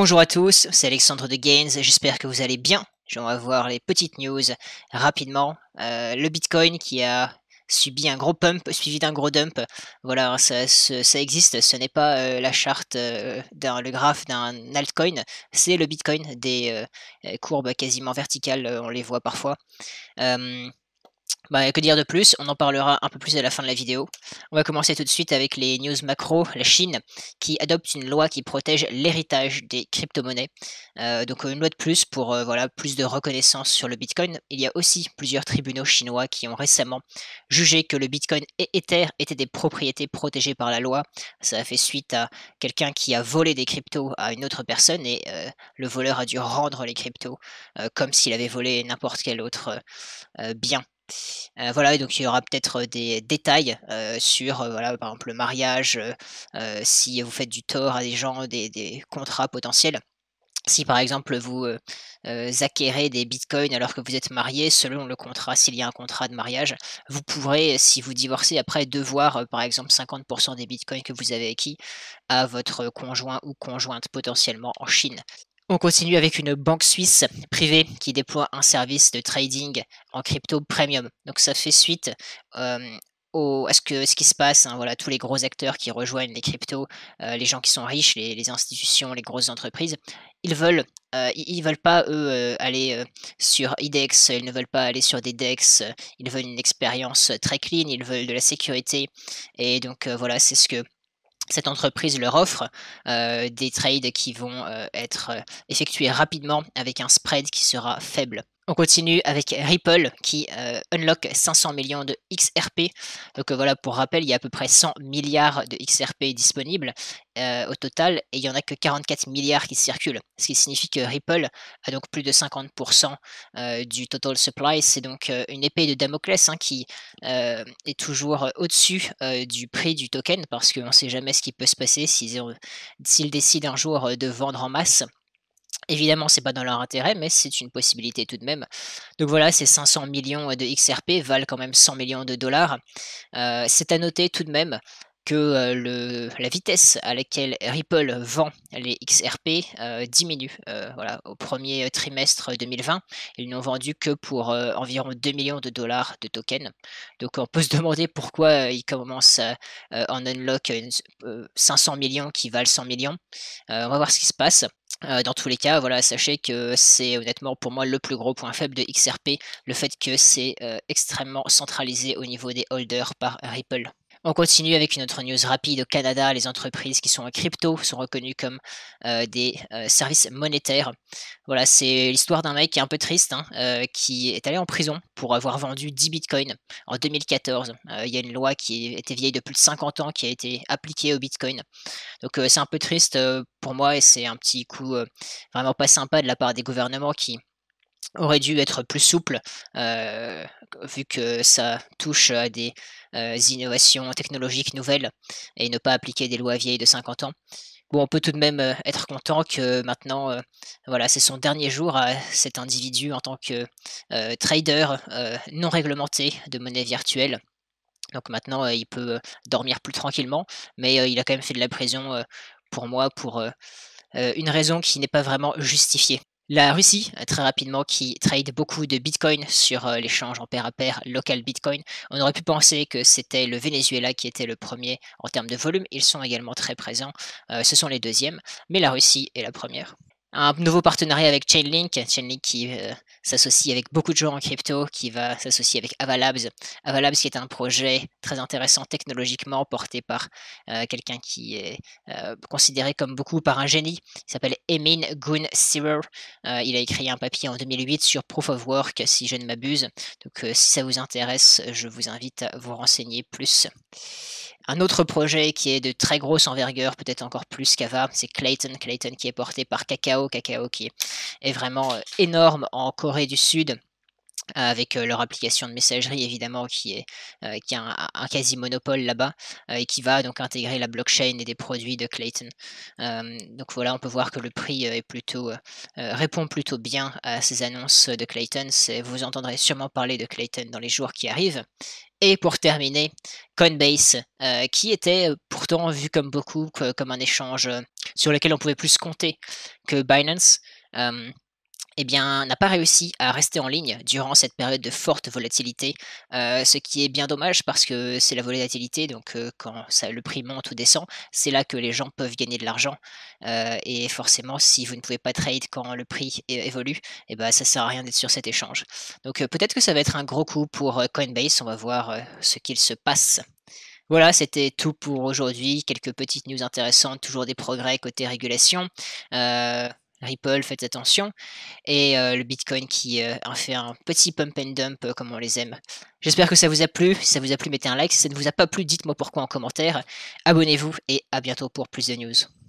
Bonjour à tous, c'est Alexandre de Gains, j'espère que vous allez bien. On va voir les petites news rapidement. Le Bitcoin qui a subi un gros pump suivi d'un gros dump. Voilà, ça existe, ce n'est pas la charte, le graphe d'un altcoin, c'est le Bitcoin, des courbes quasiment verticales, on les voit parfois. Euh, Bah, que dire de plus? On en parlera un peu plus à la fin de la vidéo. On va commencer tout de suite avec les news macro. La Chine qui adopte une loi qui protège l'héritage des crypto-monnaies. Donc une loi de plus pour voilà, plus de reconnaissance sur le Bitcoin. Il y a aussi plusieurs tribunaux chinois qui ont récemment jugé que le Bitcoin et Ether étaient des propriétés protégées par la loi. Ça a fait suite à quelqu'un qui a volé des cryptos à une autre personne et le voleur a dû rendre les cryptos comme s'il avait volé n'importe quel autre bien. Voilà, et donc il y aura peut-être des détails, sur, voilà, par exemple, le mariage, si vous faites du tort à des gens, des contrats potentiels. Si par exemple vous acquérez des bitcoins alors que vous êtes mariés, selon le contrat, s'il y a un contrat de mariage, vous pourrez, si vous divorcez après, devoir, par exemple 50 des bitcoins que vous avez acquis à votre conjoint ou conjointe potentiellement en Chine. On continue avec une banque suisse privée qui déploie un service de trading en crypto premium. Donc ça fait suite à ce qui se passe, hein, voilà, tous les gros acteurs qui rejoignent les cryptos, les gens qui sont riches, les institutions, les grosses entreprises, ils veulent, ils veulent pas eux aller sur IDEX, ils ne veulent pas aller sur des DEX, ils veulent une expérience très clean, ils veulent de la sécurité et donc voilà, c'est ce que cette entreprise leur offre, des trades qui vont, être, effectués rapidement avec un spread qui sera faible. On continue avec Ripple qui, unlock 500 millions de XRP. Donc, voilà, pour rappel, il y a à peu près 100 milliards de XRP disponibles, au total et il y en a que 44 milliards qui circulent. Ce qui signifie que Ripple a donc plus de 50 du total supply. C'est donc, une épée de Damoclès, hein, qui est toujours au-dessus du prix du token parce qu'on ne sait jamais ce qui peut se passer s'ils décident un jour de vendre en masse. Évidemment, c'est pas dans leur intérêt, mais c'est une possibilité tout de même. Donc voilà, ces 500 millions de XRP valent quand même 100 millions de dollars. C'est à noter tout de même que la vitesse à laquelle Ripple vend les XRP diminue. Voilà, au premier trimestre 2020, ils n'ont vendu que pour environ 2 millions de dollars de tokens. Donc on peut se demander pourquoi ils commencent à en unlock 500 millions qui valent 100 millions. On va voir ce qui se passe. Dans tous les cas, voilà, sachez que c'est honnêtement pour moi le plus gros point faible de XRP, le fait que c'est extrêmement centralisé au niveau des holders par Ripple. On continue avec une autre news rapide. Au Canada, les entreprises qui sont en crypto sont reconnues comme des services monétaires. Voilà, c'est l'histoire d'un mec qui est un peu triste, hein, qui est allé en prison pour avoir vendu 10 bitcoins en 2014. Il y a une loi qui était vieille de plus de 50 ans qui a été appliquée au bitcoin. Donc c'est un peu triste pour moi et c'est un petit coup vraiment pas sympa de la part des gouvernements qui auraient dû être plus souples, heu, vu que ça touche à des innovations technologiques nouvelles et ne pas appliquer des lois vieilles de 50 ans. Bon, on peut tout de même être content que maintenant, voilà, c'est son dernier jour à cet individu en tant que trader non réglementé de monnaie virtuelle. Donc maintenant, il peut dormir plus tranquillement, mais il a quand même fait de la prison, pour moi, pour une raison qui n'est pas vraiment justifiée. La Russie, très rapidement, qui trade beaucoup de bitcoin sur l'échange en pair à pair local bitcoin. On aurait pu penser que c'était le Venezuela qui était le premier en termes de volume. Ils sont également très présents. Ce sont les deuxièmes, mais la Russie est la première. Un nouveau partenariat avec Chainlink, Chainlink qui s'associe avec beaucoup de gens en crypto, qui va s'associer avec Avalabs. Avalabs qui est un projet très intéressant technologiquement porté par quelqu'un qui est considéré comme beaucoup par un génie. Il s'appelle Emin Gun Sirer. Il a écrit un papier en 2008 sur Proof of Work, si je ne m'abuse. Donc si ça vous intéresse, je vous invite à vous renseigner plus. Un autre projet qui est de très grosse envergure, peut-être encore plus qu'Ava, c'est Clayton. Clayton qui est porté par Kakao. Kakao qui est vraiment énorme en Corée du Sud avec leur application de messagerie évidemment qui a un quasi monopole là-bas et qui va donc intégrer la blockchain et des produits de Clayton. Donc voilà, on peut voir que le prix est plutôt répond plutôt bien à ces annonces de Clayton. Vous entendrez sûrement parler de Clayton dans les jours qui arrivent. Et pour terminer, Coinbase, qui était pourtant vu comme beaucoup comme un échange sur lesquels on pouvait plus compter que Binance, eh bien, n'a pas réussi à rester en ligne durant cette période de forte volatilité, ce qui est bien dommage parce que c'est la volatilité, donc quand ça le prix monte ou descend, c'est là que les gens peuvent gagner de l'argent, et forcément si vous ne pouvez pas trade quand le prix évolue, et ben ça sert à rien d'être sur cet échange. Donc peut-être que ça va être un gros coup pour, Coinbase, on va voir, ce qu'il se passe. Voilà, c'était tout pour aujourd'hui. Quelques petites news intéressantes, toujours des progrès côté régulation. Ripple, faites attention. Et le Bitcoin qui a fait un petit pump and dump comme on les aime. J'espère que ça vous a plu. Si ça vous a plu, mettez un like. Si ça ne vous a pas plu, dites-moi pourquoi en commentaire. Abonnez-vous et à bientôt pour plus de news.